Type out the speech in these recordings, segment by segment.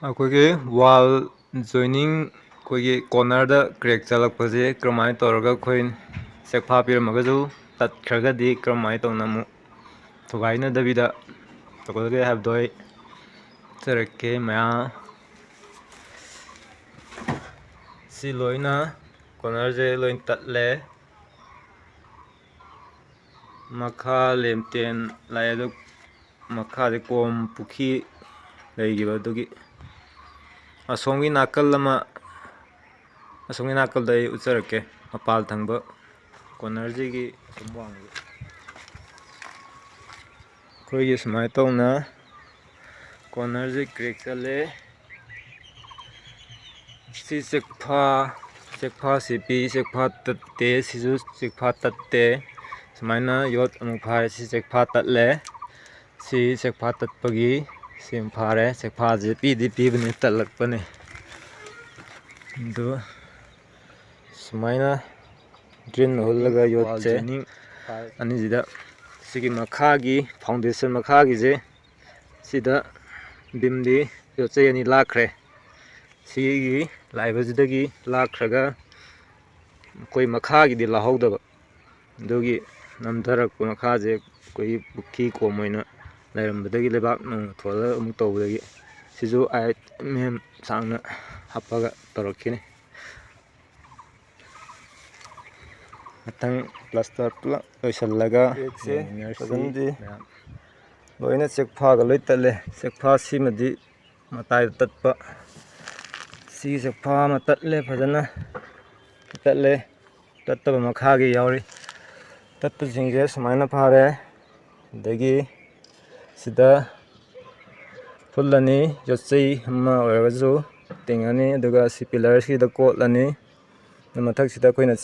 ꯑꯩꯈꯣꯏꯒꯤ ꯋꯥꯜ ꯖꯣꯏꯅꯤꯡ ꯑꯩꯈꯣꯏꯒꯤ ꯀꯣꯔꯅꯔꯗ ꯀ꯭ꯔꯦꯛ ꯆꯠꯂꯛꯄꯁꯦ ꯀꯔꯝꯍꯥꯏꯅ ꯇꯧꯔꯒ ꯑꯩꯈꯣꯏ ꯆꯦꯛꯐꯥ ꯄꯤꯔꯝꯃꯒꯁꯨ ꯇꯠꯈ꯭ꯔꯒꯗꯤ ꯀꯔꯝꯍꯥꯏꯅ ꯇꯧꯅ ꯑꯃꯨꯛ ꯊꯨꯒꯥꯏꯅꯗꯕꯤꯗ ꯇꯧꯒꯗꯒꯦ ꯍꯥꯏꯕꯗꯣ ꯑꯩ ꯆꯠꯆꯔꯛꯀꯦ ꯃꯌꯥꯝ ꯁꯤ ꯂꯣꯏꯅ ꯀꯣꯔꯅꯔꯁꯦ ꯂꯣꯏ ꯇꯠꯂꯦ, ꯃꯈꯥ ꯂꯦꯝꯇꯦꯟ ꯂꯥꯛꯑꯦ ꯑꯗꯨ ꯃꯈꯥꯗꯤ ꯀꯣꯝ ꯄꯨꯈ꯭ꯔꯤ ꯂꯩꯈꯤꯕ ꯑꯗꯨꯒꯤ ꯑꯁꯣꯝꯒꯤ ꯅꯥꯀꯜꯗ ꯑꯩ ꯎꯠꯆꯔꯛꯀꯦ ꯃꯄꯥꯜ ꯊꯪꯕ ꯀꯣꯔꯅꯔꯁꯤꯒꯤ ꯑꯁꯣꯝ ꯋꯥꯡꯃꯗ ꯑꯩꯈꯣꯏꯒꯤ ꯁꯨꯃꯥꯏꯅ ꯇꯧꯅ ꯀꯣꯔꯅꯔꯁꯤ ꯀ꯭ꯔꯦꯛ ꯆꯠꯂꯦ꯫ ꯁꯤ ꯆꯦꯛꯐꯥ ꯁꯤꯄꯤ ꯆꯦꯛꯐꯥ ꯇꯠꯇꯦ, ꯁꯤꯁꯨ ꯆꯦꯛꯐꯥ ꯇꯠꯇꯦ꯫ ꯁꯨꯃꯥꯏꯅ ꯌꯣꯠ ꯑꯃꯨꯛ ꯐꯥꯔꯦ, ꯁꯤ ꯆꯦꯛꯐꯥ ꯇꯠꯂꯦ, ꯁꯤ ꯆꯦꯛꯐꯥ ꯇꯠꯄꯒꯤ ꯁꯤ ꯑꯃꯨꯛ ꯐꯥꯔꯦ꯫ ꯆꯦꯛꯐꯥꯁꯦ ꯄꯤꯗꯤ ꯄꯤꯕꯅꯤ ꯇꯠꯂꯛꯄꯅꯤ꯫ ꯑꯗꯨ ꯁꯨꯃꯥꯏꯅ ꯗ꯭ꯔꯤꯜ ꯍꯨꯜꯂꯒ ꯌꯣꯠꯁꯦ ꯑꯅꯤꯁꯤꯗ ꯁꯤꯒꯤ ꯃꯈꯥꯒꯤ ꯐꯥꯎꯟꯗꯦꯁꯟ ꯃꯈꯥꯒꯤꯁꯦ ꯁꯤꯗ ꯕꯤꯝꯗꯤ ꯌꯣꯠꯆꯩ ꯑꯅꯤ ꯂꯥꯛꯈ꯭ꯔꯦ꯫ ꯁꯤꯒꯤ ꯂꯥꯛꯏꯕꯁꯤꯗꯒꯤ ꯂꯥꯛꯈ꯭ꯔꯒ ꯑꯩꯈꯣই ꯃꯈꯥꯒꯤꯗꯤ ꯂꯥꯛꯍꯧꯗꯕ, ꯑꯗꯨꯒꯤ ꯅꯝꯊꯔꯛꯄ ꯃꯈꯥꯁꯦ ꯑꯩꯈꯣꯏꯒꯤ ꯄꯨꯈ꯭ꯔꯤ ꯀꯣꯝ ꯑꯣꯏꯅ ꯂꯩꯔꯝꯕꯗꯒꯤ ꯂꯩꯕꯥꯛ ꯅꯨꯡ ꯊꯣꯜꯂꯒ ꯑꯃꯨꯛ ꯇꯧꯕꯗꯒꯤ ꯁꯤꯁꯨ 8 mm ꯁꯥꯡꯅ ꯍꯥꯞꯄꯒ ꯇꯧꯔꯛꯈꯤꯅꯤ꯫ ꯃꯊꯪ ꯄ꯭ꯂꯥꯁꯇꯔ ꯄꯨꯂꯞ ꯂꯣꯏꯁꯤꯜꯂꯒ ꯐꯖꯅꯗꯤ ꯂꯣꯏꯅ ꯆꯦꯛꯐꯥꯒ ꯂꯣꯏ ꯇꯠꯂꯦ꯫ ꯆꯦꯛꯐꯥ ꯁꯤꯃꯗꯤ ꯃꯇꯥꯏꯗ ꯇꯠꯄ, ꯁꯤꯒꯤ ꯆꯦꯛꯐꯥ ꯑꯃ ꯇꯠꯂꯦ, ꯐꯖꯅ ꯇꯠꯂꯦ, ꯇꯠꯇꯕ ꯃꯈꯥꯒꯤ ꯌꯥꯎꯔꯤ꯫ ꯇꯠꯄꯁꯤꯡꯁꯦ ꯁꯨꯃꯥꯏꯅ ꯐꯥꯔꯦ, ꯑꯗꯒꯤ ꯁꯤꯗ ꯍꯨꯜꯂꯅꯤ, ꯌꯣꯠꯆꯩ ꯑꯃ ꯑꯣꯏꯔꯒꯁꯨ ꯇꯤꯡꯉꯅꯤ, ꯑꯗꯨꯒ ꯁꯤ ꯄꯤꯂꯔꯁꯤꯗ ꯀꯣꯠꯂꯅꯤ꯫ ꯃꯊꯛꯁꯤꯗ ꯑꯩꯈꯣꯏꯅ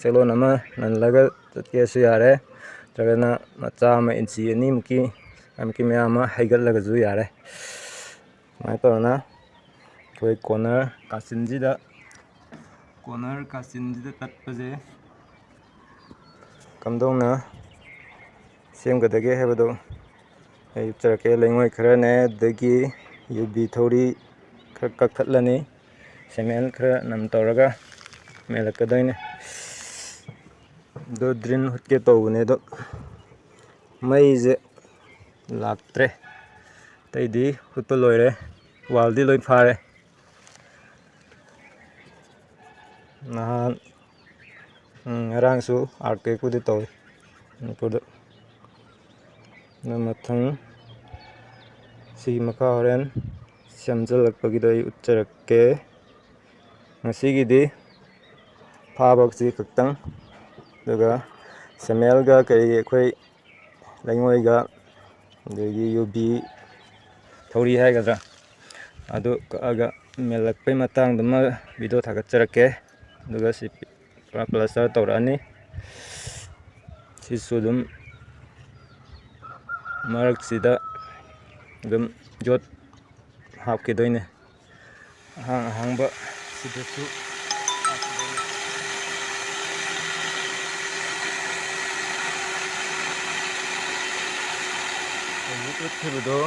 ꯆꯦꯛꯂꯣꯟ ꯑꯃ ꯅꯜꯂꯒ ꯆꯠꯀꯦꯁꯨ ꯌꯥꯔꯦ, ꯅꯠꯇ꯭ꯔꯒꯅ ꯃꯆꯥ ꯑꯃ ꯏꯟꯆꯤ 2 ꯃꯨꯛꯀꯤ ꯃꯌꯥꯝ ꯑꯃ ꯍꯩꯒꯠꯂꯒꯁꯨ ꯌꯥꯔꯦ꯫ ꯁꯨꯃꯥꯏꯅ ꯇꯧꯔꯒ ꯑꯩꯈꯣꯏ ꯀꯣꯔꯅꯔ ꯀꯥꯆꯤꯟꯁꯤꯗ ꯇꯠꯄꯁꯦ ꯀꯝꯗꯧꯅ ꯁꯦꯝꯒꯗꯒꯦ ꯍꯥꯏꯕꯗꯣ ꯑꯩ ꯎꯠꯆꯔꯛꯀꯦ꯫ ꯂꯩꯉꯣꯏ ꯈꯔꯅꯦ, ꯑꯗꯒꯤ ꯌꯨꯕꯤ ꯊꯧꯔꯤ ꯈꯔ ꯀꯛꯊꯠꯂꯅꯤ, ꯁꯦꯃꯦꯟ ꯈꯔ ꯅꯝ ꯇꯧꯔꯒ ꯃꯦꯜꯂꯛꯀꯗꯣꯏꯅꯦ꯫ ꯑꯗꯣ ꯗ꯭ꯔꯤꯜ ꯍꯨꯠꯀꯦ ꯇꯧꯕꯅꯦ, ꯑꯗꯣ ꯃꯩꯁꯦ ꯂꯥꯛꯇ꯭ꯔꯦ꯫ ꯑꯇꯩꯗꯤ ꯍꯨꯠꯄ ꯂꯣꯏꯔꯦ, ꯋꯥꯜꯗꯤ ꯂꯣꯏ ꯐꯥꯔꯦ꯫ ꯅꯍꯥꯟ ꯉꯔꯥꯡꯁꯨ ꯑꯥꯔꯠꯀ꯭ꯋꯦꯛꯄꯨꯗꯤ ꯇꯧꯏ ꯃꯅꯤꯄꯨꯔꯗ꯫ ꯃꯊꯪ ꯁꯤꯒꯤ ꯃꯈꯥ ꯍꯣꯔꯦꯟ ꯁꯦꯝꯖꯤꯜꯂꯛꯄꯒꯤꯗꯣ ꯑꯩ ꯎꯠꯆꯔꯛꯀꯦ꯫ ꯉꯁꯤꯒꯤꯗꯤ ꯐꯥꯕꯁꯤ ꯈꯛꯇꯪ, ꯑꯗꯨꯒ ꯁꯦꯃꯦꯜꯒ ꯀꯩꯒꯤ ꯑꯩꯈꯣꯏ ꯂꯩꯉꯣꯏꯒ ꯑꯗꯒꯤ ꯌꯨꯕꯤ ꯊꯧꯔꯤ ꯍꯥꯏꯒꯗ꯭ꯔꯥ ꯑꯗꯨ ꯀꯛꯑꯒ ꯃꯦꯜꯂꯛꯄꯩ ꯃꯇꯥꯡꯗꯨꯃ ꯚꯤꯗꯤꯑꯣ ꯊꯥꯒꯠꯆꯔꯛꯀꯦ꯫ ꯑꯗꯨꯒ ꯁꯤ ꯄ꯭ꯂꯥꯁꯇꯔ ꯇꯧꯔꯛꯑꯅꯤ꯫ ꯁꯤꯁꯨ ꯑꯗꯨꯝ ꯃꯔꯛꯁꯤꯗ ꯑꯗꯨꯝ ꯌꯣꯠ ꯍꯥꯞꯈꯤꯗꯣꯏꯅꯦ, ꯑꯍꯥꯡꯕ ꯁꯤꯗꯁꯨ ꯍꯥꯞꯈꯤꯗꯣꯏꯅꯦ꯫ ꯍꯧꯖꯤꯛ ꯎꯠꯈꯤꯕꯗꯣ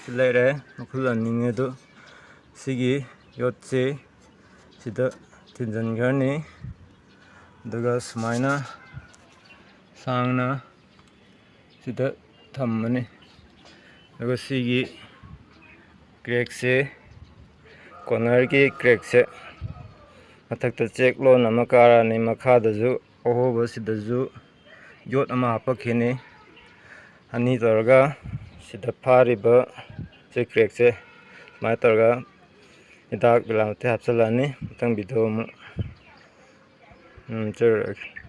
ꯁꯤ ꯂꯩꯔꯦ, ꯃꯈꯨꯜ ꯑꯅꯤꯅꯦ, ꯑꯗꯨ ꯁꯤꯒꯤ ꯌꯣꯠꯁꯤ ꯁꯤꯗ ꯊꯤꯟꯖꯤꯟꯈ꯭ꯔꯅꯤ, ꯑꯗꯨꯒ ꯁꯨꯃꯥꯏꯅ ꯁꯥꯡꯅ ꯁꯤꯗ ꯊꯝꯃꯅꯤ꯫ ꯑꯗꯨꯒ ꯁꯤꯒꯤ ꯀ꯭ꯔꯦꯛꯁꯦ, ꯀꯣꯔꯅꯔꯒꯤ ꯀ꯭ꯔꯦꯛꯁꯦ ꯃꯊꯛꯇ ꯆꯦꯛꯂꯣꯟ ꯑꯃ ꯀꯥꯔꯛꯑꯅꯤ, ꯃꯈꯥꯗꯁꯨ ꯑꯍꯣꯕꯁꯤꯗꯁꯨ ꯌꯣꯠ ꯑꯃ ꯍꯥꯞꯄꯛꯈꯤꯅꯤ꯫ ꯑꯅꯤ ꯇꯧꯔꯒ ꯁꯤꯗ ꯐꯥꯔꯤꯕ ꯀ꯭ꯔꯦꯛꯁꯦ ꯁꯨꯃꯥꯏꯅ ꯇꯧꯔꯒ ꯍꯤꯗꯥꯛ ꯕꯤꯂꯥꯃꯇꯤ ꯍꯥꯞꯆꯤꯜꯂꯛꯑꯅꯤ꯫ ꯃꯊꯪ ꯚꯤꯗꯤꯑꯣ ꯑꯃꯨꯛ ꯅꯝꯖꯔꯛꯑꯒꯦ꯫